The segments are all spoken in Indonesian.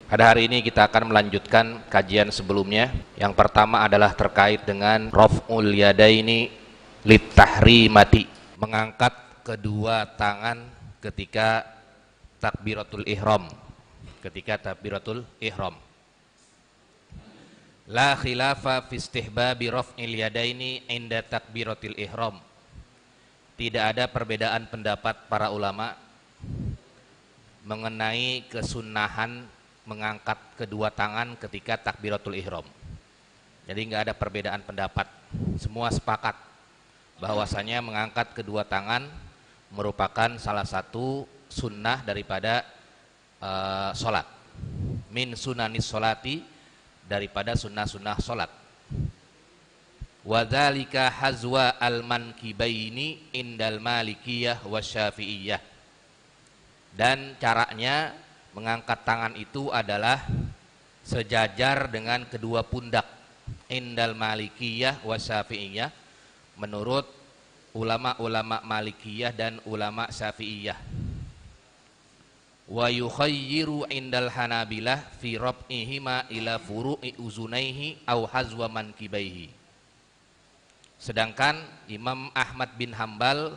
Pada hari ini kita akan melanjutkan kajian sebelumnya. Yang pertama adalah terkait dengan raf'ul yadaini litahrimati, mengangkat kedua tangan ketika takbiratul ihram. La khilafa fi istihbabi raf'il yadaini inda takbiratil ihram. Tidak ada perbedaan pendapat para ulama mengenai kesunahan mengangkat kedua tangan ketika takbiratul ihram. Jadi nggak ada perbedaan pendapat, semua sepakat bahwasanya mengangkat kedua tangan merupakan salah satu sunnah daripada sholat, min sunanis sholati, daripada sunnah-sunnah sholat. Wadzalika hazwa al-mankibaini indal malikiyah wa syafi'iyah. Dan caranya mengangkat tangan itu adalah sejajar dengan kedua pundak indal malikiyah wa syafi'iyah, menurut ulama-ulama malikiyah dan ulama syafi'iyah. Wa yukhayyiru indal hanabilah fi rab'ihima ila furu'i uzunaihi au hazwa mankibaihi. Sedangkan Imam Ahmad bin Hambal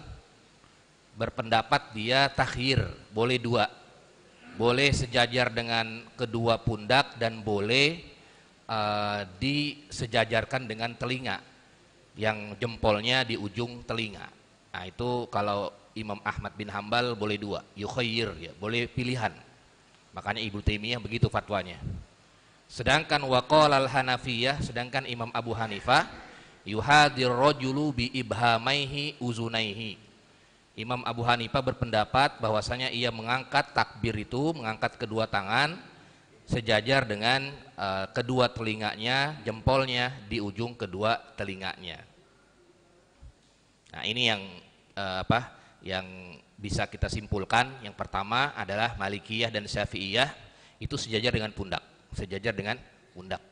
berpendapat dia takhir, boleh dua, boleh sejajar dengan kedua pundak dan boleh disejajarkan dengan telinga, yang jempolnya di ujung telinga. Nah itu kalau Imam Ahmad bin Hambal boleh dua, yukhayyir, ya, boleh pilihan. Makanya Ibnu Taimiyah begitu fatwanya. Sedangkan waqala al-Hanafiyah, sedangkan Imam Abu Hanifah, yuhadir rajulu bi ibhamaihi uzunaihi. Imam Abu Hanifah berpendapat bahwasanya ia mengangkat takbir itu, mengangkat kedua tangan sejajar dengan kedua telinganya, jempolnya di ujung kedua telinganya. Nah ini yang bisa kita simpulkan. Yang pertama adalah Malikiyah dan Syafi'iyah itu sejajar dengan pundak,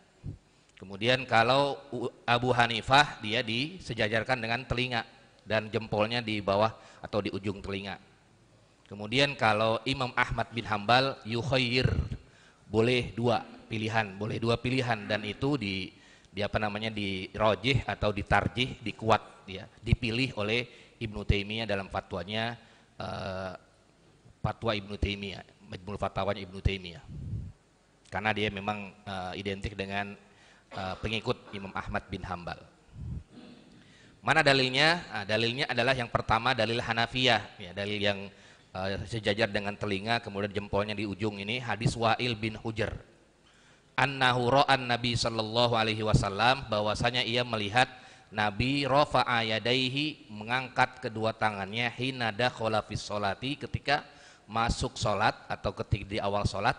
Kemudian kalau Abu Hanifah dia disejajarkan dengan telinga dan jempolnya di bawah atau di ujung telinga. Kemudian kalau Imam Ahmad bin Hambal yukhayyir, boleh dua pilihan, dan itu di rajih atau ditarjih, dikuat, ya, dipilih oleh Ibnu Taimiyah dalam fatwanya, fatwa Ibnu Taimiyah, Majmu' Fatwanya Ibnu Taimiyah. Karena dia memang identik dengan pengikut Imam Ahmad bin Hambal. Mana dalilnya? Nah, dalilnya adalah yang pertama dalil Hanafiyah, ya, dalil yang sejajar dengan telinga kemudian jempolnya di ujung ini, hadis Wa'il bin Hujr. Annahu ra'an Nabi sallallahu alaihi wasallam, bahwasanya ia melihat Nabi rafa'a yadaihi, mengangkat kedua tangannya, hina dakhala fis sholati, ketika masuk sholat atau ketika di awal sholat,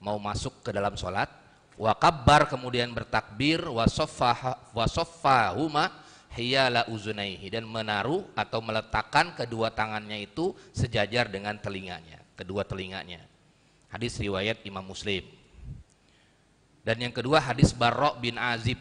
mau masuk ke dalam sholat. Wa kabbar, kemudian bertakbir, wa soffahuma hiyala uzunaihi, dan menaruh atau meletakkan kedua tangannya itu sejajar dengan kedua telinganya. Hadis riwayat Imam Muslim. Dan yang kedua hadis Barra' bin Azib.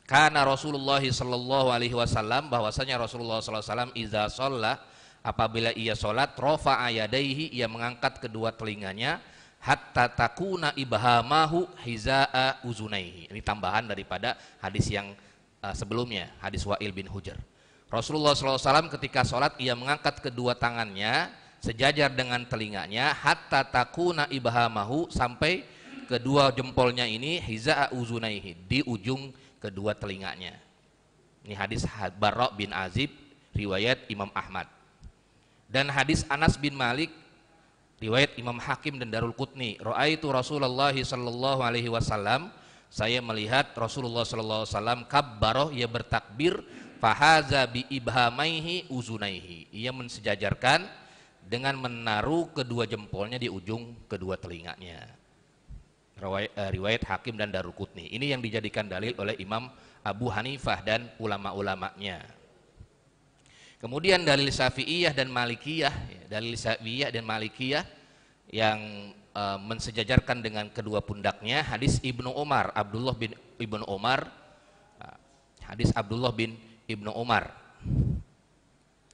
Kana Rasulullah sallallahu alaihi wasallam, bahwasanya Rasulullah sallallahu alaihi wasallam idza shalla, apabila ia salat, rafa'a yadaihi, ia mengangkat kedua telinganya, hatta takuna ibhamahu hizaa uzunaihi. Ini tambahan daripada hadis yang sebelumnya, hadis Wa'il bin Hujr. Rasulullah SAW ketika sholat ia mengangkat kedua tangannya sejajar dengan telinganya, hatta takuna ibhamahu, sampai kedua jempolnya ini hizaa uzunaihi, di ujung kedua telinganya. Ini hadis Barra' bin Azib riwayat Imam Ahmad. Dan hadis Anas bin Malik riwayat Imam Hakim dan Darul Qutni, ra'aitu Rasulullah sallallahu alaihi wasallam, saya melihat Rasulullah sallallahu alaihi wasallam kabbaro, ia bertakbir, fahaza bi ibhamaihi uzunaihi, ia mensejajarkan dengan menaruh kedua jempolnya di ujung kedua telinganya. Riwayat Hakim dan Darul Qutni. Ini yang dijadikan dalil oleh Imam Abu Hanifah dan ulama-ulamanya. Kemudian dalil Syafi'iyah dan Malikiyah, yang mensejajarkan dengan kedua pundaknya, hadis Ibnu Umar, Abdullah bin Ibnu Umar, hadis Abdullah bin Ibnu Umar,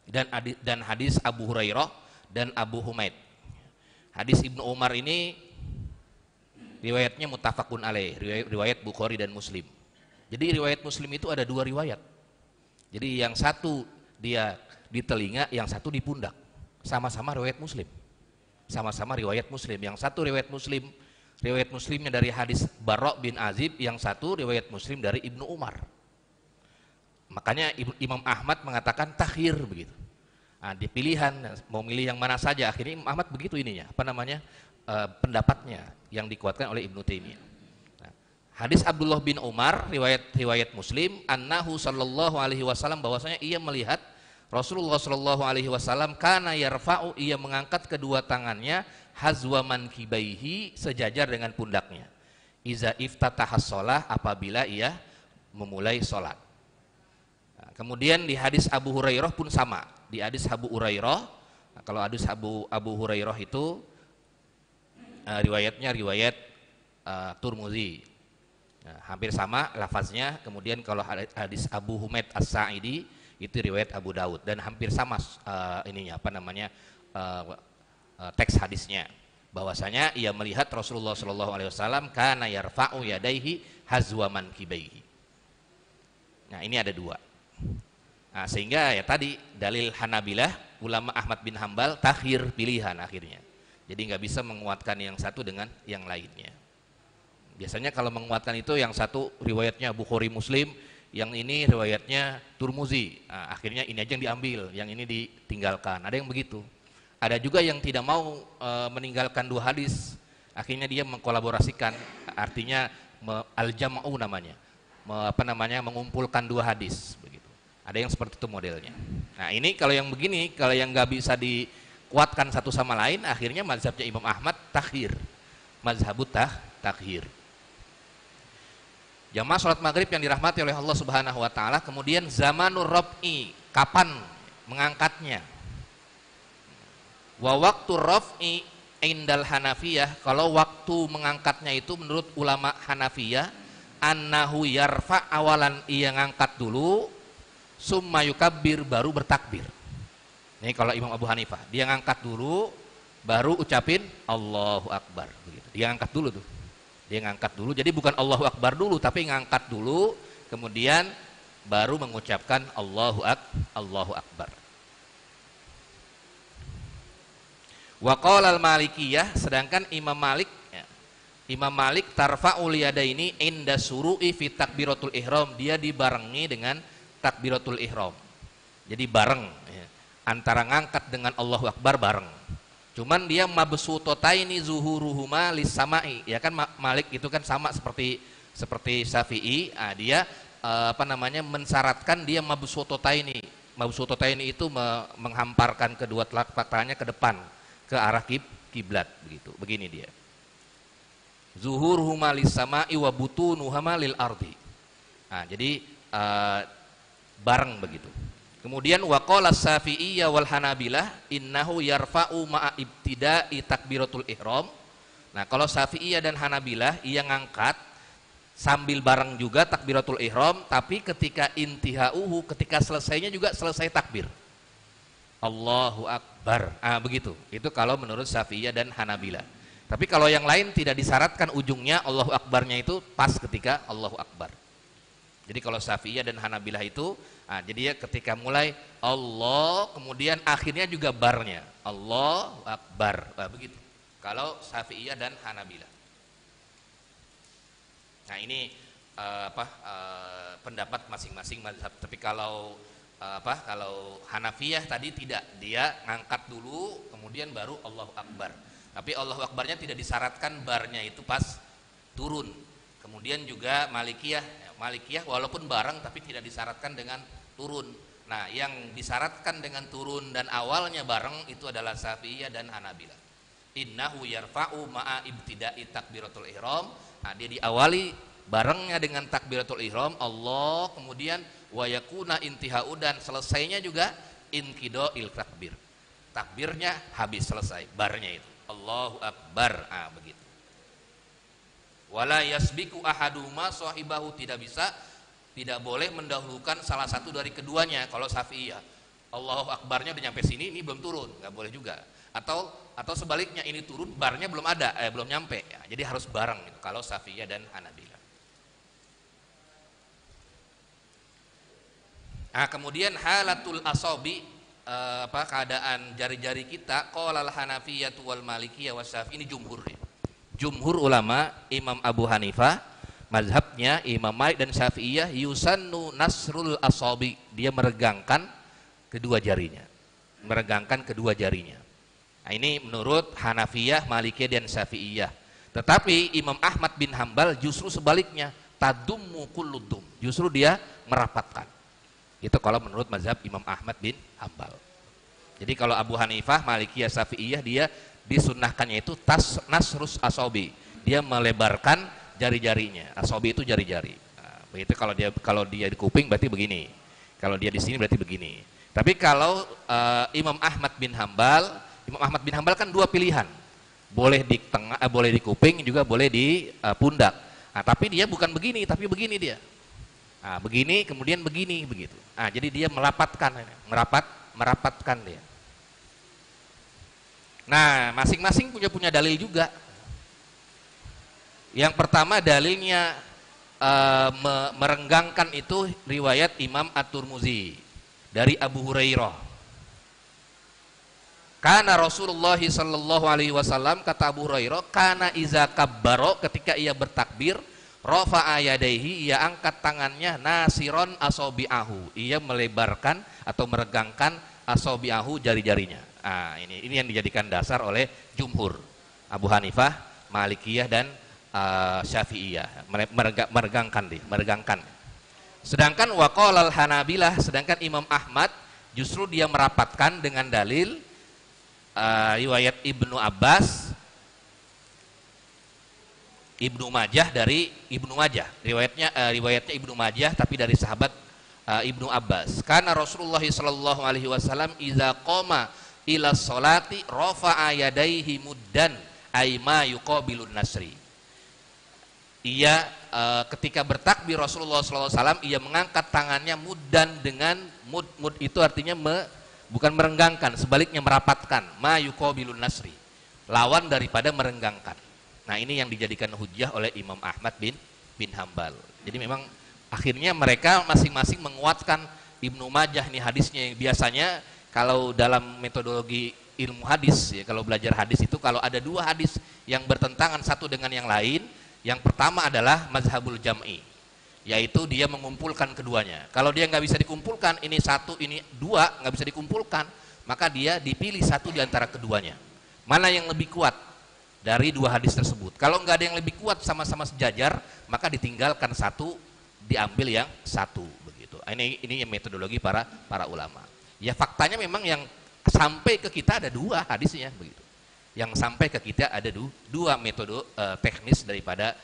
dan hadis Abu Hurairah dan Abu Humaid. Hadis Ibnu Umar ini riwayatnya muttafaqun alaih, riwayat Bukhari dan Muslim. Jadi riwayat Muslim itu ada 2 riwayat. Jadi yang satu dia di telinga, yang satu di pundak. Sama-sama riwayat Muslim. Sama-sama riwayat Muslim. Yang satu riwayat Muslim, riwayat Muslimnya dari hadis Barra bin Azib, yang satu riwayat Muslim dari Ibnu Umar. Makanya Imam Ahmad mengatakan takhir begitu. Nah, di pilihan mau milih yang mana saja, akhirnya Imam Ahmad begitu ininya, pendapatnya yang dikuatkan oleh Ibnu Taimiyah. Nah, hadis Abdullah bin Umar riwayat Muslim, annahu sallallahu alaihi wasallam, bahwasanya ia melihat Rasulullah sallallahu alaihi wasallam kana yarfa'u, ia mengangkat kedua tangannya hazwa mankibaihi, sejajar dengan pundaknya. Iza iftatahas shalah, apabila ia memulai salat. Nah, kemudian di hadis Abu Hurairah pun sama. Di hadis Abu Hurairah, nah, kalau hadis Abu Hurairah itu riwayatnya riwayat Turmuzi, nah, hampir sama lafaznya. Kemudian kalau hadis Abu Humaid As-Sa'idi itu riwayat Abu Daud, dan hampir sama teks hadisnya, bahwasanya ia melihat Rasulullah SAW kana yarfa'u yadaihi hazwa mankibaihi. Nah, ini ada 2. Nah, sehingga ya tadi dalil Hanabilah, ulama Ahmad bin Hambal takhir, pilihan akhirnya. Jadi nggak bisa menguatkan yang satu dengan yang lainnya. Biasanya kalau menguatkan itu yang satu riwayatnya Bukhari Muslim, yang ini riwayatnya Turmuzi. Nah, akhirnya ini aja yang diambil, yang ini ditinggalkan. Ada yang begitu. Ada juga yang tidak mau meninggalkan 2 hadis. Akhirnya dia mengkolaborasikan, artinya al-jam'u namanya. Mengumpulkan 2 hadis begitu. Ada yang seperti itu modelnya. Nah, ini kalau yang begini, kalau yang nggak bisa dikuatkan satu sama lain, akhirnya mazhabnya Imam Ahmad takhir, mazhabut takhir. Jamaah sholat maghrib yang dirahmati oleh Allah Subhanahu Wa Taala. Kemudian zamanur raf'i, kapan mengangkatnya. Wa waktu raf'i indal Hanafiyah, kalau waktu mengangkatnya itu menurut ulama Hanafiyah, annahu yarfa, awalan ia ngangkat dulu, summa yukabbir, baru bertakbir. Ini kalau Imam Abu Hanifah, dia ngangkat dulu baru ucapin Allahu Akbar begitu. Dia ngangkat dulu tuh. Dia ngangkat dulu. Jadi bukan Allahu Akbar dulu, tapi ngangkat dulu kemudian baru mengucapkan Allahu Akbar. Wa qala al-Malikiyah, sedangkan Imam Malik tarfa'ul yadaini inda suru'i fi takbiratul ihram, dia dibarengi dengan takbiratul ihram. Jadi bareng ya. Antara ngangkat dengan Allahu Akbar bareng. Cuman dia mabsutotaini zuhuruhuma lis-sama'i. Ya kan Malik itu kan sama seperti Syafi'i. Dia mensyaratkan dia mabsutotaini. Mabsutotaini itu menghamparkan kedua telapak tangannya ke depan, ke arah kiblat begitu. Begini dia. Zuhuruhuma lis-sama'i wa butunuhuma lil ardi. Jadi bareng begitu. Kemudian waqala Syafi'iyya wal Hanabilah innahu yarfa'u ma'a ibtida'i takbiratul ihram. Nah, kalau Syafi'iyya dan Hanabilah ia ngangkat sambil bareng juga takbiratul ihram, tapi ketika intihauhu, ketika selesainya juga selesai takbir. Allahu Akbar. Begitu. Itu kalau menurut Syafi'iyya dan Hanabilah. Tapi kalau yang lain tidak disyaratkan ujungnya Allahu Akbarnya itu pas ketika Allahu Akbar. Jadi kalau Syafi'iyah dan Hanabilah itu, jadi ya ketika mulai Allah, kemudian akhirnya juga barnya Allahu Akbar, begitu. Kalau Syafi'iyah dan Hanabilah. Nah, ini pendapat masing-masing mazhab. Tapi kalau kalau Hanafiyah tadi tidak, dia ngangkat dulu, kemudian baru Allahu Akbar. Tapi Allahu Akbarnya tidak disyaratkan barnya itu pas turun. Kemudian juga Malikiyah walaupun bareng tapi tidak disyaratkan dengan turun. Nah, yang disyaratkan dengan turun dan awalnya bareng itu adalah Syafi'iyah dan Hanabilah. Innahu yarfa'u ma'a ibtida'i takbiratul ihram. Dia diawali barengnya dengan takbiratul ihram Allah, kemudian wa yakuna intihau, dan selesainya juga inqidail takbir. Takbirnya habis, selesai barnya itu Allahu Akbar. Begitu. Wala yasbiku ahaduma sahibahu, tidak boleh mendahulukan salah satu dari keduanya. Kalau Syafi'iyah Allahu Akbarnya udah nyampe sini, ini belum turun, nggak boleh juga. Atau atau sebaliknya ini turun barnya belum ada, belum nyampe. Ya, jadi harus bareng gitu, kalau Syafi'iyah dan Hanabilah. Nah, kemudian halatul asabi, keadaan jari-jari kita, qalal Hanafiyyah wal Malikiyah wasyafi'i, ini jumhur ya. Jumhur ulama, Imam Abu Hanifah, mazhabnya Imam Malik dan Syafi'iyah, yusannu nasrul asabi, dia meregangkan kedua jarinya. Meregangkan kedua jarinya. Nah, ini menurut Hanafiyah, Malikiyah dan Syafi'iyah. Tetapi Imam Ahmad bin Hambal justru sebaliknya, tadummu kulludum, justru dia merapatkan. Itu kalau menurut mazhab Imam Ahmad bin Hambal. Jadi kalau Abu Hanifah, Malikiyah, Syafi'iyah, dia disunnahkannya itu nasrus asobi, dia melebarkan jari-jarinya. Asobi itu jari-jari. Nah, begitu kalau dia di kuping berarti begini, kalau dia di sini berarti begini. Tapi kalau Imam Ahmad bin Hambal kan dua pilihan, boleh di tengah, boleh di kuping, juga boleh di pundak. Nah, tapi dia bukan begini, tapi begini dia. Nah, begini kemudian begini begitu. Nah, jadi dia merapatkan dia. Nah, masing-masing punya dalil juga. Yang pertama dalilnya merenggangkan itu riwayat Imam At-Tirmidzi dari Abu Hurairah. Karena Rasulullah sallallahu alaihi wasallam, kata Abu Hurairah, kana iza kabbaro, ketika ia bertakbir, rafa'a yadaihi, ia angkat tangannya, nasiron asobi'ahu, ia melebarkan atau meregangkan asobi'ahu, jari-jarinya. Nah, ini yang dijadikan dasar oleh jumhur, Abu Hanifah, Malikiyah dan Syafi'iyah, meregangkan. Sedangkan waqalal Hanabilah, sedangkan Imam Ahmad justru dia merapatkan dengan dalil riwayat Ibnu Abbas, Ibnu Majah, dari Ibnu Majah, riwayatnya Ibnu Majah tapi dari sahabat Ibnu Abbas. Karena Rasulullah sallallahu alaihi wasallam idza qoma ila sholati rafa'a yadayhi muddan aima yuqabilun nasri. Ia ketika bertakbir Rasulullah sallallahu alaihi wasallam, ia mengangkat tangannya muddan, dengan mud itu artinya bukan merenggangkan, sebaliknya merapatkan, ma yuqabilun nasri, lawan daripada merenggangkan. Nah, ini yang dijadikan hujjah oleh Imam Ahmad bin Hambal. Jadi memang akhirnya mereka masing-masing menguatkan Ibnu Majah nih hadisnya. Yang biasanya kalau dalam metodologi ilmu hadis ya, kalau belajar hadis itu kalau ada dua hadis yang bertentangan satu dengan yang lain, yang pertama adalah mazhabul jam'i, yaitu dia mengumpulkan keduanya. Kalau dia nggak bisa dikumpulkan, ini satu ini dua, nggak bisa dikumpulkan, maka dia dipilih satu di antara keduanya. Mana yang lebih kuat dari dua hadis tersebut? Kalau nggak ada yang lebih kuat, sama-sama sejajar, maka ditinggalkan satu, diambil yang satu begitu. Ini metodologi para ulama. Ya faktanya memang yang sampai ke kita ada dua hadisnya begitu. Yang sampai ke kita ada dua metode teknis daripada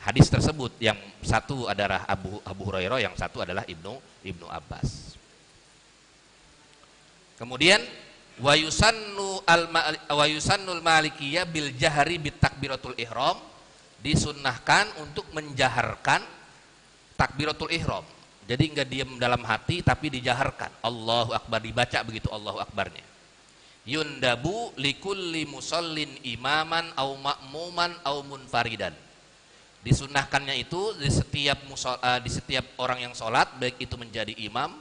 hadis tersebut. Yang satu adalah Abu Hurairah, yang satu adalah Ibnu Abbas. Kemudian wa yusannul malikiyah bil jahri bit takbiratul ihram, disunnahkan untuk menjaharkan takbiratul ihram. Jadi enggak diam dalam hati tapi dijaharkan. Allahu Akbar, dibaca begitu Allahu Akbarnya. Yundabu likulli musallin imaman au ma'muman au munfaridan. Disunnahkannya itu di setiap orang yang sholat, baik itu menjadi imam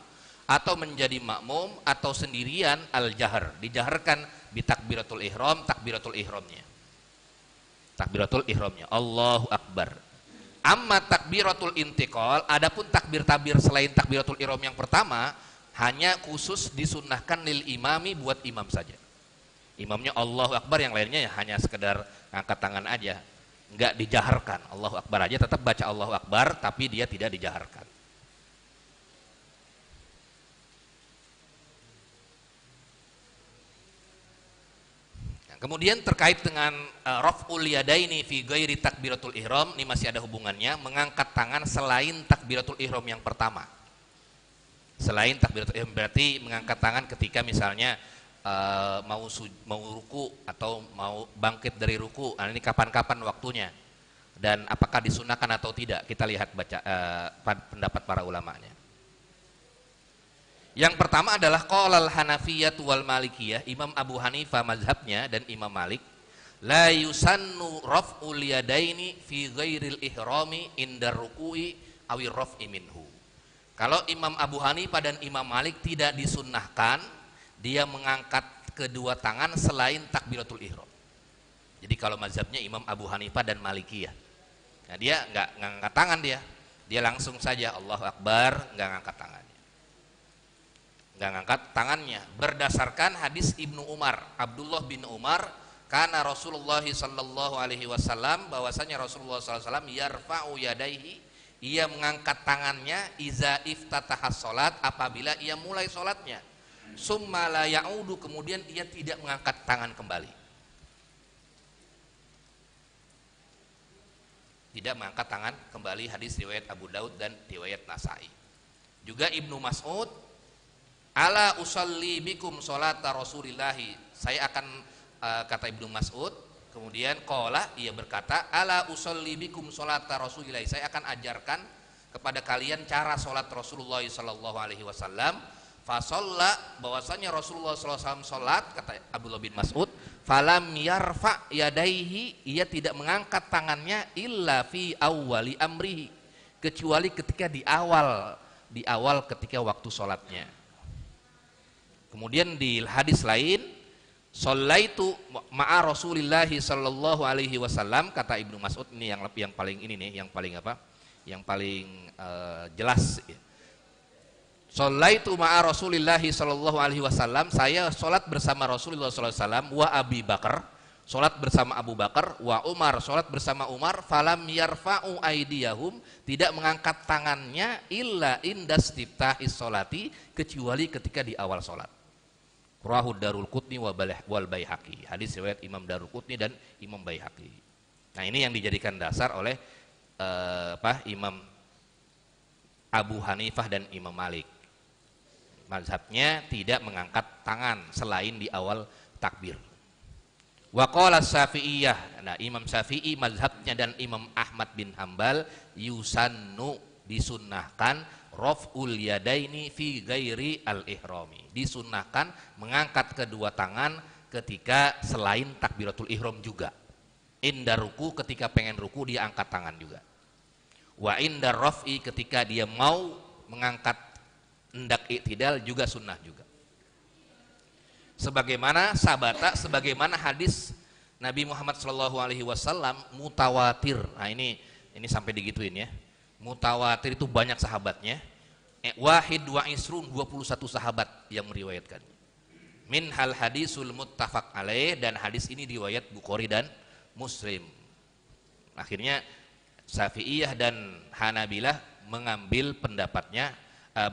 atau menjadi makmum atau sendirian, al-jahr, dijaharkan bi takbiratul ihram, takbiratul ihramnya Allahu Akbar. Amma takbiratul intiqal, adapun takbir-takbir selain takbiratul ihram yang pertama, hanya khusus disunnahkan lil imami, buat imam saja. Imamnya Allahu Akbar, yang lainnya ya hanya sekedar angkat tangan aja, enggak dijaharkan. Allahu Akbar aja, tetap baca Allahu Akbar tapi dia tidak dijaharkan. Kemudian terkait dengan raf'ul yadaini fi ghairi takbiratul ihram, ini masih ada hubungannya, mengangkat tangan selain takbiratul ihram yang pertama. Selain takbiratul ihram berarti mengangkat tangan ketika misalnya mau ruku atau mau bangkit dari ruku. Nah, ini kapan-kapan waktunya dan apakah disunahkan atau tidak, kita lihat pendapat para ulamanya. Yang pertama adalah qaulal Hanafiyah wal Malikiyah, Imam Abu Hanifah mazhabnya dan Imam Malik, la yusannu raf'ul yadaini fi ghairil ihrami indar ruku'i awir raf'i minhu. Kalau Imam Abu Hanifah dan Imam Malik tidak disunnahkan dia mengangkat kedua tangan selain takbiratul ihram. Jadi kalau mazhabnya Imam Abu Hanifah dan Malikiyah, nah dia nggak ngangkat tangan, dia langsung saja Allahu Akbar, nggak ngangkat tangannya, nggak ngangkat tangannya berdasarkan hadis Ibnu Umar, Abdullah bin Umar, karena Rasulullah sallallahu alaihi wasallam, bahwasanya Rasulullah sallallahu alaihi wasallam yarfa'u yadaihi, ia mengangkat tangannya iza iftatahas salat, apabila ia mulai salatnya, summa la ya'udu, kemudian ia tidak mengangkat tangan kembali, tidak mengangkat tangan kembali. Hadis riwayat Abu Daud dan riwayat Nasai. Juga Ibnu Mas'ud, ala usalli bikum sholata rasulillahi, saya akan kata Ibnu Mas'ud, kemudian qala, ia berkata, ala usalli bikum sholata rasulillahi, saya akan ajarkan kepada kalian cara sholat Rasulullah sallallahu alaihi wasallam. Fasalla, bahwasanya Rasulullah sallallahu alaihi wasallam sholat, kata Abdullah bin Mas'ud, falam yarfa yadaihi, ia tidak mengangkat tangannya illa fi awwali amrihi, kecuali ketika di awal ketika waktu sholatnya. Kemudian di hadis lain, shallaitu ma'a Rasulillahi sallallahu alaihi wasallam, kata Ibnu Mas'ud, ini yang paling ini nih, yang paling apa? Yang paling jelas. Shallaitu ma'a Rasulillahi sallallahu alaihi wasallam, saya sholat bersama Rasulullah sallallahu alaihi wasallam, wa Abi Bakar, sholat bersama Abu Bakar, wa Umar, sholat bersama Umar, falam yarfa'u aidiyahum, tidak mengangkat tangannya illa indastiftahis sholati, kecuali ketika di awal sholat. Rawahu Darulqutni wal Baihaqi, hadis riwayat Imam Darulqutni dan Imam Baihaqi. Nah, ini yang dijadikan dasar oleh Imam Abu Hanifah dan Imam Malik. Mazhabnya tidak mengangkat tangan selain di awal takbir. Wa qala Syafi'iyah, nah Imam Syafi'i mazhabnya dan Imam Ahmad bin Hambal, yusannu, disunnahkan, raf'ul yadaini fi ghairi al-ihrami, disunnahkan mengangkat kedua tangan ketika selain takbiratul ihram juga. Inda ruku, ketika pengen ruku dia angkat tangan juga. Wa inda raf'i, ketika dia mau mengangkat hendak i'tidal juga sunnah juga. Sebagaimana sabata, sebagaimana hadis Nabi Muhammad sallallahu alaihi wasallam mutawatir. Nah, ini sampai digituin ya. Mutawatir itu banyak sahabatnya. Wahid wa isrun, 21 sahabat yang meriwayatkan. Min hal hadisul muttafaq alaih, dan hadis ini riwayat Bukhari dan Muslim. Akhirnya Syafi'iyah dan Hanabilah mengambil pendapatnya,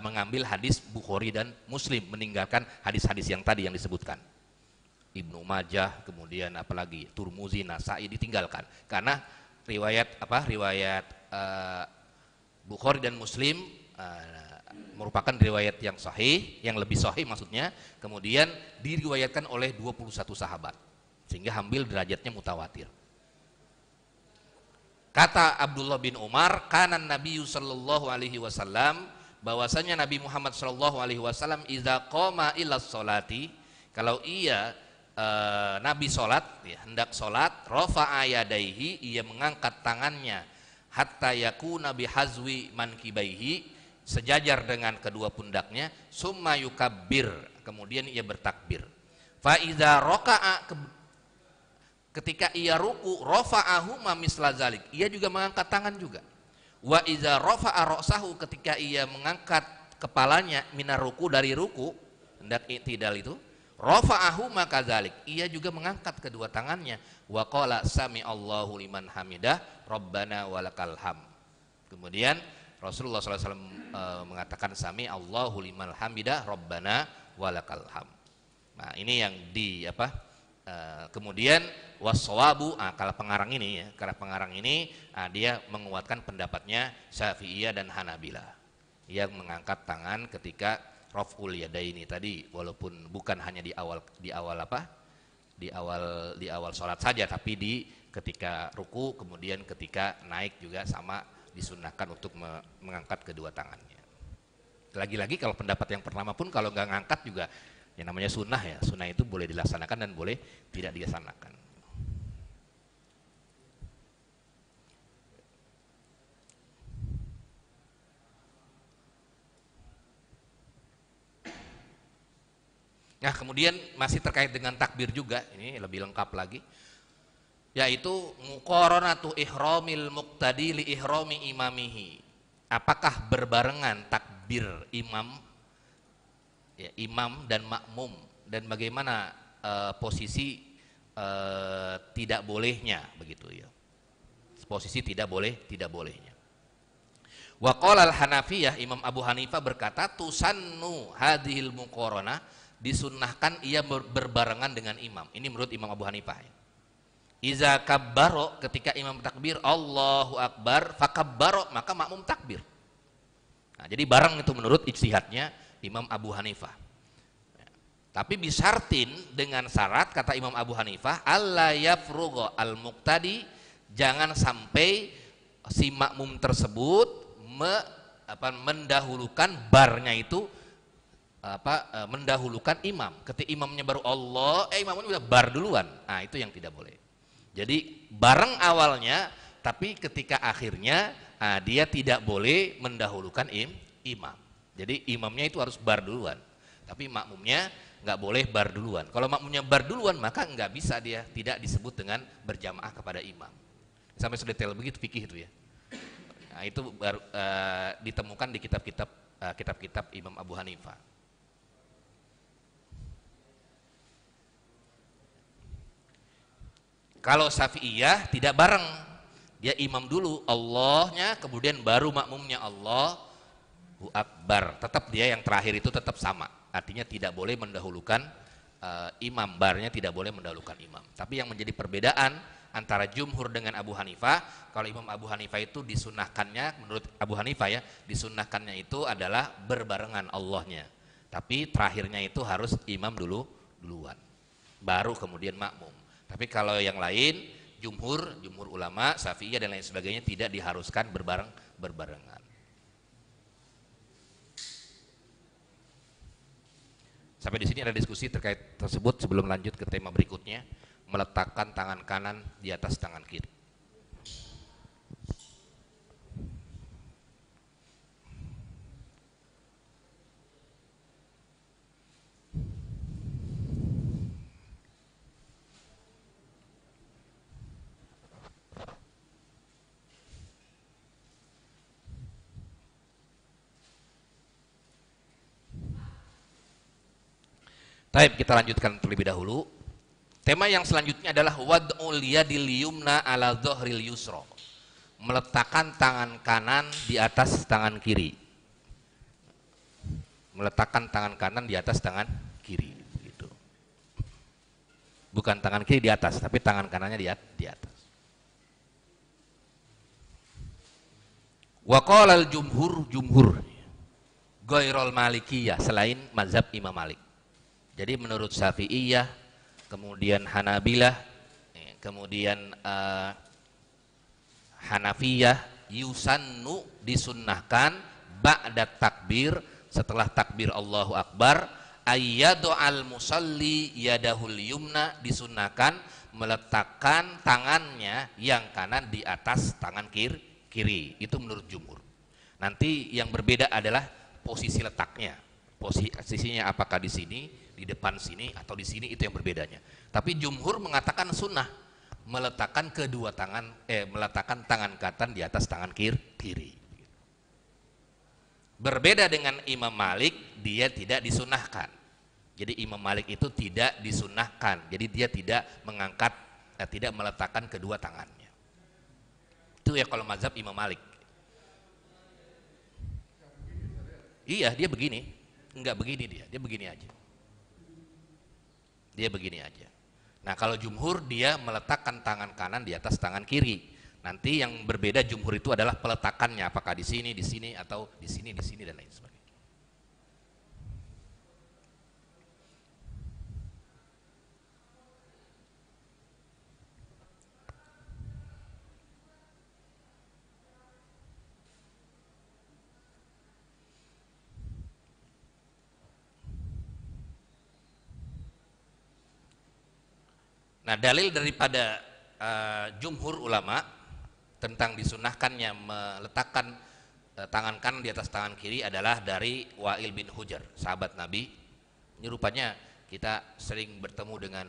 mengambil hadis Bukhari dan Muslim, meninggalkan hadis-hadis yang tadi yang disebutkan. Ibnu Majah, kemudian apalagi Turmuzi, Nasai ditinggalkan karena riwayat Bukhari dan Muslim merupakan riwayat yang sahih, yang lebih sahih maksudnya, kemudian diriwayatkan oleh 21 sahabat sehingga ambil derajatnya mutawatir. Kata Abdullah bin Umar, kana Nabi sallallahu alaihi wasallam, bahwasanya Nabi Muhammad sallallahu alaihi wasallam idza qama ila sholati, kalau Nabi salat, hendak salat, rafa'a yadaihi, ia mengangkat tangannya, hatta yakuna bihazwi mankibaihi, sejajar dengan kedua pundaknya, summa yukabbir, kemudian ia bertakbir. Fa idza raka'a, ketika ia ruku, rafa'ahu ma misla zalik, ia juga mengangkat tangan juga. Wa iza rafa'a ra'sahu, ketika ia mengangkat kepalanya minar ruku, dari ruku, hendak i'tidal itu, rafa'ahu maka zalik, ia juga mengangkat kedua tangannya. Wa qala sami Allahu liman hamidah, rabbana walakal ham. Kemudian Rasulullah SAW mengatakan sami Allahu liman hamidah, rabbana walakal ham. Nah, ini yang kemudian waswabu, kalau pengarang ini dia menguatkan pendapatnya Syafi'iyah dan Hanabilah yang mengangkat tangan ketika raf'ul yadaini tadi, walaupun bukan hanya di awal sholat saja, tapi ketika ruku, kemudian ketika naik juga sama disunnahkan untuk mengangkat kedua tangannya. Lagi-lagi kalau pendapat yang pertama pun kalau nggak ngangkat juga, yang namanya sunnah ya, sunnah itu boleh dilaksanakan dan boleh tidak dilaksanakan. Nah kemudian masih terkait dengan takbir juga, ini lebih lengkap lagi, yaitu muqaranatu ihramil muqtadi li ihrami imamihi. Apakah berbarengan takbir imam, ya, imam dan makmum, dan bagaimana posisi tidak bolehnya begitu ya. Posisi tidak bolehnya. Wa qala al-Hanafiyah, Imam Abu Hanifah berkata tusannu hadhil muqaranah, disunnahkan ia berbarengan dengan imam. Ini menurut Imam Abu Hanifah. Iza kabbaro, ketika imam takbir Allahu Akbar, fakabbaro, maka makmum takbir. Nah, jadi bareng itu menurut ijtihadnya Imam Abu Hanifah. Tapi bisartin, dengan syarat kata Imam Abu Hanifah, alla yafrugha al-muqtadi, jangan sampai si makmum tersebut mendahulukan barnya itu, mendahulukan imam. Ketika imamnya baru Allah, imamnya udah bar duluan. Nah, itu yang tidak boleh. Jadi bareng awalnya, tapi ketika akhirnya dia tidak boleh mendahulukan imam. Jadi imamnya itu harus bar duluan, tapi makmumnya nggak boleh bar duluan. Kalau makmumnya bar duluan, maka nggak bisa, dia tidak disebut dengan berjamaah kepada imam. Sampai sedetail begitu fikih itu ya. Nah, itu baru ditemukan di kitab-kitab Imam Abu Hanifah. Kalau Syafi'iyah tidak bareng, dia imam dulu Allahnya, kemudian baru makmumnya Allahu Akbar. Tetap dia yang terakhir itu tetap sama, artinya tidak boleh mendahulukan imam, barnya tidak boleh mendahulukan imam. Tapi yang menjadi perbedaan antara jumhur dengan Abu Hanifah, kalau Imam Abu Hanifah itu disunahkannya, menurut Abu Hanifah ya, disunahkannya itu adalah berbarengan Allahnya, tapi terakhirnya itu harus imam duluan, baru kemudian makmum. Tapi kalau yang lain, jumhur ulama, Syafi'iyah dan lain sebagainya, tidak diharuskan berbarengan. Sampai di sini ada diskusi terkait tersebut. Sebelum lanjut ke tema berikutnya, meletakkan tangan kanan di atas tangan kiri. Baik, kita lanjutkan terlebih dahulu. Tema yang selanjutnya adalah wad'ul yadil yumna ala dhahril yusra. Meletakkan tangan kanan di atas tangan kiri. Meletakkan tangan kanan di atas tangan kiri gitu. Bukan tangan kiri di atas, tapi tangan kanannya di atas. Wa qala al-jumhur ghairul malikiyah, selain mazhab Imam Malik. Jadi menurut Syafi'iyah, kemudian Hanabilah, kemudian Hanafiyah, yusannu, disunnahkan ba'da takbir, setelah takbir Allahu Akbar, ayyadu al musalli yadahul yumna, disunnahkan meletakkan tangannya yang kanan di atas tangan kiri. Itu menurut jumhur. Nanti yang berbeda adalah posisi letaknya. Posisinya apakah di sini, di depan sini, atau di sini, itu yang berbedanya. Tapi jumhur mengatakan sunnah meletakkan meletakkan tangan kanan di atas tangan kiri. Berbeda dengan Imam Malik, dia tidak disunahkan. Jadi Imam Malik itu tidak disunahkan. Jadi dia tidak mengangkat, tidak meletakkan kedua tangannya. Itu ya kalau mazhab Imam Malik. Iya, dia begini. Enggak begini, dia begini aja. Dia begini aja. Nah, kalau jumhur dia meletakkan tangan kanan di atas tangan kiri. Nanti yang berbeda jumhur itu adalah peletakannya, apakah di sini, atau di sini dan lain sebagainya. Nah, dalil daripada jumhur ulama tentang disunahkannya meletakkan tangan kanan di atas tangan kiri adalah dari Wa'il bin Hujr, sahabat Nabi. Ini rupanya kita sering bertemu dengan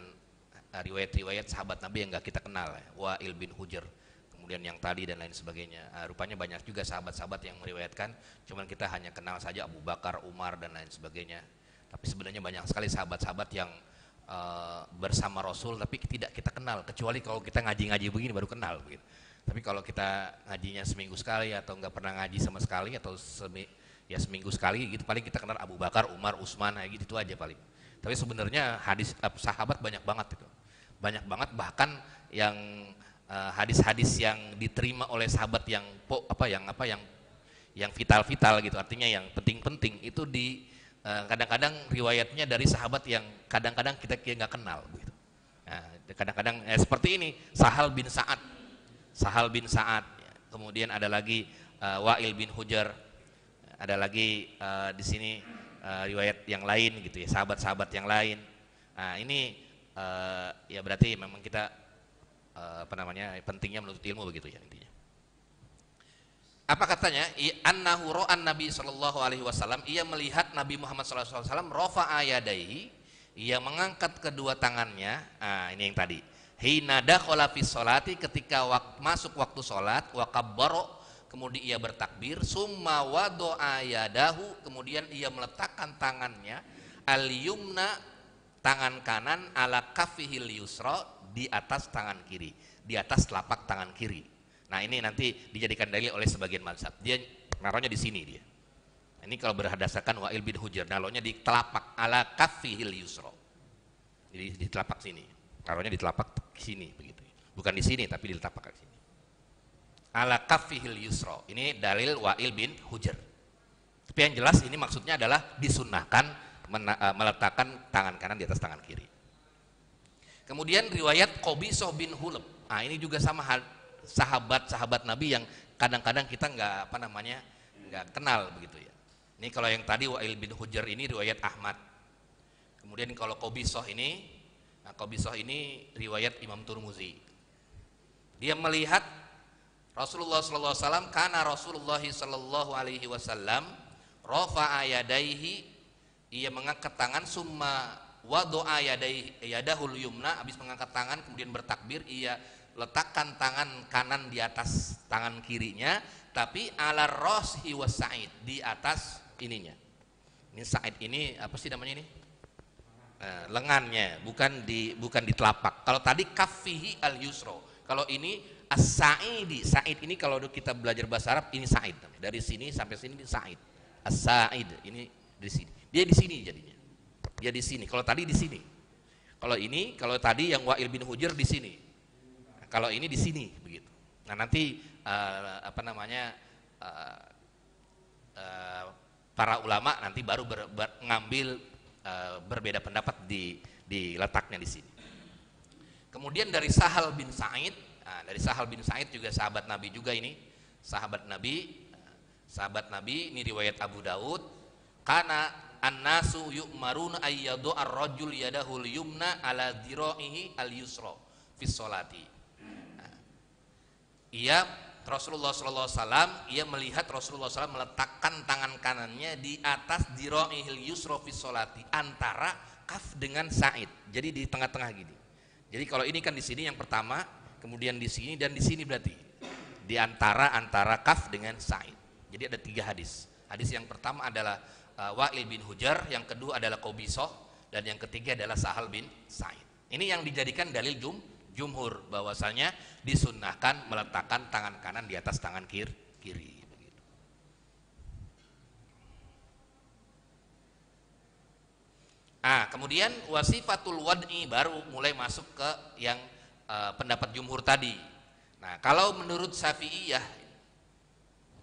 riwayat-riwayat sahabat Nabi yang gak kita kenal, ya. Wa'il bin Hujr, kemudian yang tadi dan lain sebagainya. Rupanya banyak juga sahabat-sahabat yang meriwayatkan, cuman kita hanya kenal saja Abu Bakar, Umar dan lain sebagainya. Tapi sebenarnya banyak sekali sahabat-sahabat yang bersama Rasul tapi tidak kita kenal, kecuali kalau kita ngaji-ngaji begini baru kenal begitu. Tapi kalau kita ngajinya seminggu sekali atau nggak pernah ngaji sama sekali atau seminggu sekali gitu, paling kita kenal Abu Bakar, Umar, Utsman, gitu itu aja paling. Tapi sebenarnya hadis sahabat banyak banget itu, banyak banget, bahkan yang hadis-hadis yang diterima oleh sahabat yang yang vital-vital gitu, artinya yang penting-penting itu kadang-kadang riwayatnya dari sahabat yang kadang-kadang kita nggak kenal begitu. Nah, kadang-kadang seperti ini Sahal bin Sa'ad, kemudian ada lagi Wa'il bin Hujr, ada lagi di sini riwayat yang lain gitu ya, sahabat-sahabat yang lain. Nah, ini ya berarti memang kita pentingnya menuntut ilmu begitu ya intinya. Apa katanya? Annahu ra'an Nabi sallallahu alaihi wasallam, ia melihat Nabi Muhammad sallallahu alaihi wasallam rafa'a yadaihi, ia mengangkat kedua tangannya. Ini yang tadi. Hina dakhala fi sholati, ketika masuk waktu salat, wa kabbara, kemudian ia bertakbir, summa wada'a yadahu, kemudian ia meletakkan tangannya al-yumna, tangan kanan, ala kaffihil yusra, di atas tangan kiri, di atas telapak tangan kiri. Nah, ini nanti dijadikan dalil oleh sebagian mazhab. Dia naruhnya di sini dia. Ini kalau berdasarkan Wa'il bin Hujr, naruhnya di telapak, ala kaffihil yusra. Jadi di telapak sini. Naruhnya di telapak sini begitu. Bukan di sini tapi di telapak sini. Ala kaffihil yusra. Ini dalil Wa'il bin Hujr. Tapi yang jelas ini maksudnya adalah disunnahkan meletakkan tangan kanan di atas tangan kiri. Kemudian riwayat Qabisah bin Hulab. Ini juga sama hal, sahabat-sahabat Nabi yang kadang-kadang kita nggak kenal begitu ya. Ini kalau yang tadi Wa'il bin Hujr ini riwayat Ahmad. Kemudian kalau Qabisah ini riwayat Imam Turmuzi. Dia melihat Rasulullah sallallahu alaihi wasallam, kana Rasulullah sallallahu alaihi wasallam rafa'a yadaihi, ia mengangkat tangan, summa wada'a yadahul yumna, habis mengangkat tangan kemudian bertakbir, ia letakkan tangan kanan di atas tangan kirinya, tapi ala roshi wa sa'id, di atas ininya. Ini sa'id ini apa sih namanya ini? Lengannya, bukan di telapak. Kalau tadi kaffihi al yusro, kalau ini as-sa'idi. Sa'id ini kalau kita belajar bahasa Arab ini sa'id. Dari sini sampai sini sa'id. As-sa'id ini di sini. Dia di sini jadinya. Dia di sini. Kalau tadi di sini. Kalau tadi yang Wa'il bin Hujr di sini. Kalau ini di sini begitu. Nah, nanti para ulama nanti baru ngambil berbeda pendapat di letaknya di sini. Kemudian dari Sahal bin Sa'id, dari Sahal bin Sa'id juga sahabat Nabi juga ini, sahabat Nabi ini riwayat Abu Daud, kana an-nasu yu'maruna ayyadu ar-rajul yadahul yumna ala dhira'ihi al-yusra fi sholati. Rasulullah SAW, ia melihat Rasulullah SAW meletakkan tangan kanannya di atas dhira'ihil yusra fi sholati, antara kaf dengan sa'id. Jadi di tengah-tengah gini. Jadi kalau ini kan di sini yang pertama, kemudian di sini dan di sini, berarti di antara kaf dengan sa'id. Jadi ada 3 hadis. Hadis yang pertama adalah Wa'il bin Hujr, yang kedua adalah Qabisah, dan yang ketiga adalah Sahal bin Sa'id. Ini yang dijadikan dalil jumhur bahwasanya disunnahkan meletakkan tangan kanan di atas tangan kiri begitu. Kemudian wasifatul wad'i, baru mulai masuk ke yang pendapat jumhur tadi. Nah, kalau menurut Syafi'iyah,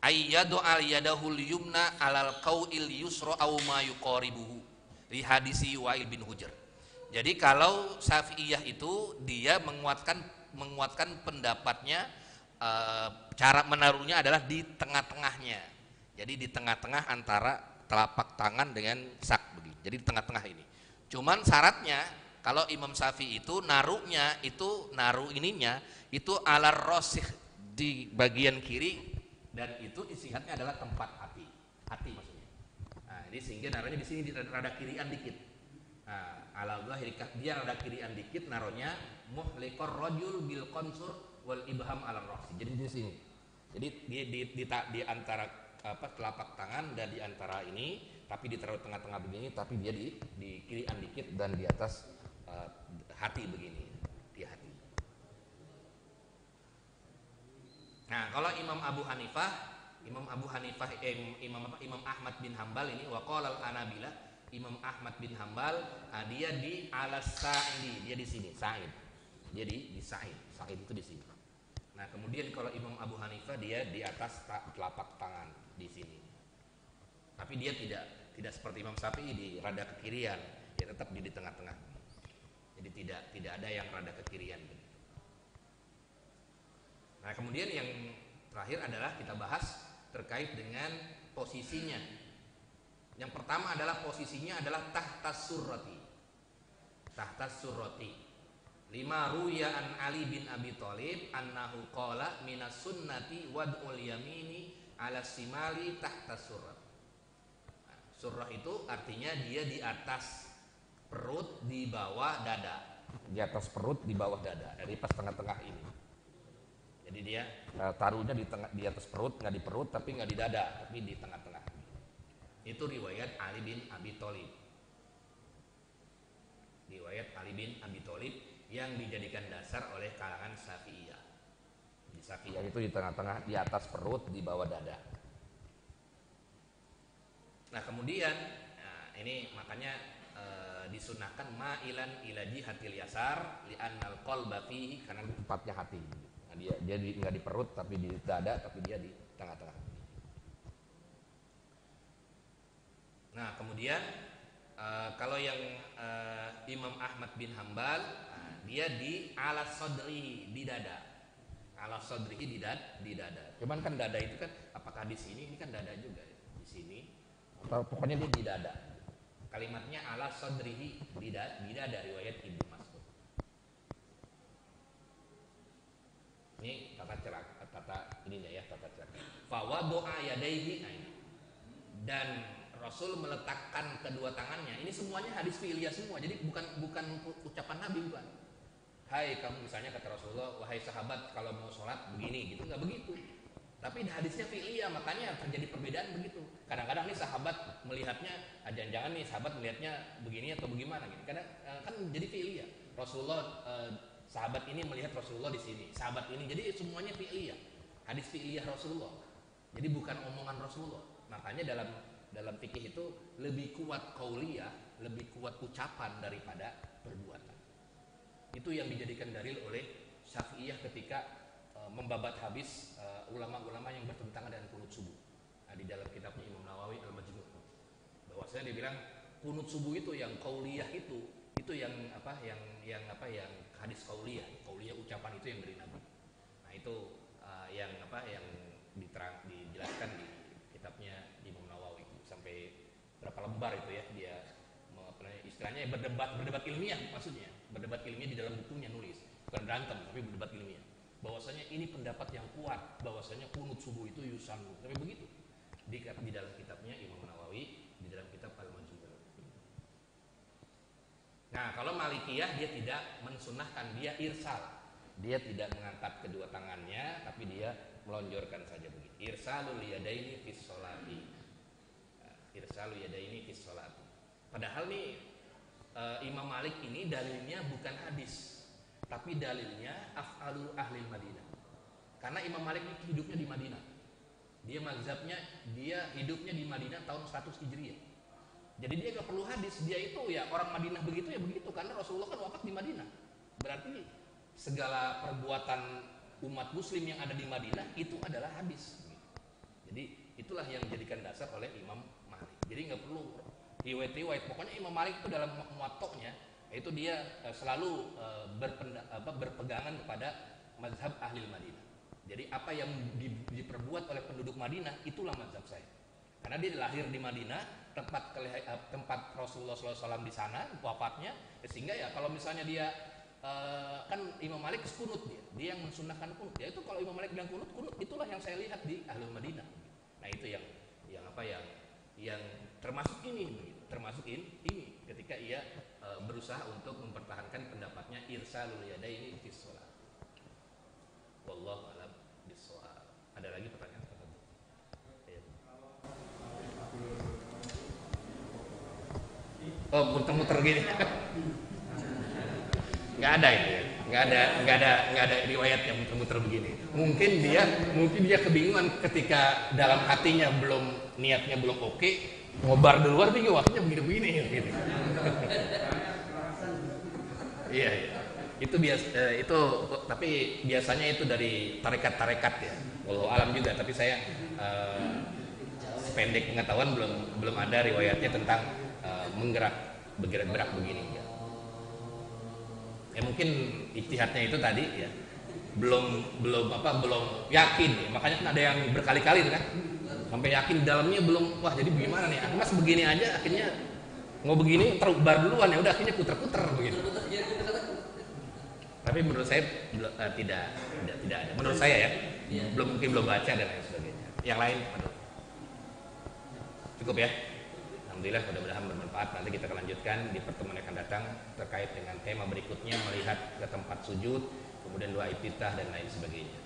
ayyadu al yadahul yumna alal qawil yusra aw ma yuqaribuhu, di hadisi Wa'il bin Hujr. Jadi kalau Syafi'iyah itu dia menguatkan pendapatnya, cara menaruhnya adalah di tengah-tengahnya. Jadi di tengah-tengah antara telapak tangan dengan sak begitu. Jadi di tengah-tengah ini. Cuman syaratnya kalau Imam Syafi'i itu naruhnya itu itu ala rosih di bagian kiri, dan itu istihadnya adalah tempat hati maksudnya. Nah, jadi sehingga naruhnya di sini di rada kirian dikit. Nah, ala zahiri dia rada kirian dikit naruhnya muhliqar rajul bil qonsur wal ibham ala rosih. Jadi di sini. Jadi di antara telapak tangan dan di antara ini, tapi ditaruh tengah-tengah begini, tapi dia di kirian dikit dan di atas hati begini, di hati. Nah, kalau Imam Ahmad bin Hambal ini waqala al-Hanabila, Imam Ahmad bin Hambal, dia di alas sa'idi, dia di sini, sa'id. Dia di sa'id. Sa'id itu di sini. Nah, kemudian kalau Imam Abu Hanifah dia di atas telapak tangan di sini. Tapi dia tidak seperti Imam Syafi'i di rada ke kirian, dia tetap di tengah-tengah. Jadi tidak ada yang rada ke kirian. Nah, kemudian yang terakhir adalah kita bahas terkait dengan posisinya. Yang pertama adalah posisinya adalah tahtas surrati. Tahtas surrati. Lima ruya an Ali bin Abi Thalib annahu qala minas sunnati wad'ul yamini ala simali tahtas surrat. Nah, surrah itu artinya dia di atas perut di bawah dada. Di atas perut di bawah dada, dari pas tengah-tengah ini. Jadi dia taruhnya di atas perut, nggak di perut tapi nggak di dada, tapi di tengah-tengah. Itu riwayat Ali bin Abi Thalib. Riwayat Ali bin Abi Thalib yang dijadikan dasar oleh kalangan Syafi'iyah. Di Syafi'iyah itu di tengah-tengah, di atas perut, di bawah dada. Nah, kemudian ini makanya disunahkan ma'ilan ila jihatil yasar li'annal qalba fihi, karena tempatnya hati. Nah, dia nggak di perut tapi di dada, tapi dia di tengah-tengah. Nah, kemudian kalau yang Imam Ahmad bin Hambal, dia di alas sodri, di dada. Alas sodri di dada. Cuman kan dada itu kan, apakah di sini? Ini kan dada juga ya. Di sini. Atau pokoknya dia di dada. Kalimatnya alas sodri di dada, riwayat Ibnu Mas'ud. Ini tata cara. Fawadu'a yadaihi, dan Rasul meletakkan kedua tangannya. Ini semuanya hadis fi'liyah semua. Jadi bukan ucapan Nabi, bukan. Hai kamu, misalnya kata Rasulullah, wahai sahabat kalau mau sholat begini gitu, nggak begitu. Tapi hadisnya fi'liyah, makanya terjadi perbedaan begitu. Kadang-kadang nih sahabat melihatnya, jangan-jangan nih sahabat melihatnya begini atau bagaimana gitu. Kadang kan jadi fi'liyah. Rasulullah, sahabat ini melihat Rasulullah di sini, sahabat ini, jadi semuanya fi'liyah. Hadis fi'liyah Rasulullah. Jadi bukan omongan Rasulullah. Makanya dalam fikih itu lebih kuat qauliyah, lebih kuat ucapan daripada perbuatan. Itu yang dijadikan dalil oleh Syafi'iyah ketika membabat habis ulama-ulama yang bertentangan dengan kunut subuh. Nah, di dalam kitabnya Imam Nawawi Al-Majmu', bahwasanya dia bilang kunut subuh itu yang qauliyah itu yang hadis qauliyah ucapan itu yang dari Nabi. Nah, itu yang dijelaskan di kitabnya Imam Nawawi sampai berapa lembar itu ya, dia istilahnya berdebat ilmiah, maksudnya berdebat ilmiah di dalam bukunya, nulis, bukan berantem tapi berdebat ilmiah, bahwasanya ini pendapat yang kuat, bahwasanya kunut subuh itu yusannu, tapi begitu di dalam kitabnya Imam Nawawi, di dalam kitab Al-Majmu'. Nah, kalau Malikiyah dia tidak mensunahkan, dia irsal, dia tidak mengangkat kedua tangannya tapi dia melonjorkan saja begitu. Irsalul yadaini fis sholati. Irsalul yadaini fis sholati. Padahal nih Imam Malik ini dalilnya bukan hadis, tapi dalilnya af'alul ahlil Madinah. Karena Imam Malik ini hidupnya di Madinah. Dia hidupnya di Madinah tahun 100 Hijriah. Jadi dia gak perlu hadis, dia itu ya orang Madinah begitu ya begitu, karena Rasulullah kan wafat di Madinah. Berarti segala perbuatan umat muslim yang ada di Madinah itu adalah hadis. Jadi itulah yang dijadikan dasar oleh Imam Malik. Jadi nggak perlu riwayat. Pokoknya Imam Malik itu dalam muwatta'nya itu dia selalu berpegangan kepada mazhab ahli Madinah. Jadi apa yang diperbuat oleh penduduk Madinah itulah mazhab saya. Karena dia lahir di Madinah, tempat Rasulullah SAW di sana wafatnya, sehingga ya kalau misalnya dia kan Imam Malik kunut, dia yang mensunahkan kunut. Ya itu kalau Imam Malik bilang kunut itulah yang saya lihat di Ahlul Madinah. Nah itu yang termasuk ini ketika ia berusaha untuk mempertahankan pendapatnya irsalul yadaini fi shalah. Wallahu a'lam bishawab. Ada lagi pertanyaan? Oh, muter-muter gini. Nggak ada itu ya. Nggak ada riwayat yang muter-muter begini. Mungkin dia kebingungan ketika dalam hatinya niatnya belum oke, ngobar di luar bingung waktunya begini-begini gitu. Iya. Itu tapi biasanya itu dari tarekat-tarekat ya. Wallahu alam juga, tapi saya pendek pengetahuan belum ada riwayatnya tentang bergerak begini ya. Ya mungkin ijtihadnya itu tadi ya belum yakin ya. Makanya kan ada yang berkali-kali kan sampai yakin dalamnya belum, wah jadi bagaimana nih, mas begini aja akhirnya mau begini terbar duluan, ya udah akhirnya puter-puter begitu. Tapi menurut saya tidak ada, menurut saya ya belum baca dan lain sebagainya. Yang lain cukup ya. Alhamdulillah, mudah-mudahan bermanfaat. Nanti kita akan lanjutkan di pertemuan yang akan datang terkait dengan tema berikutnya, melihat ke tempat sujud, kemudian doa iftitah dan lain sebagainya.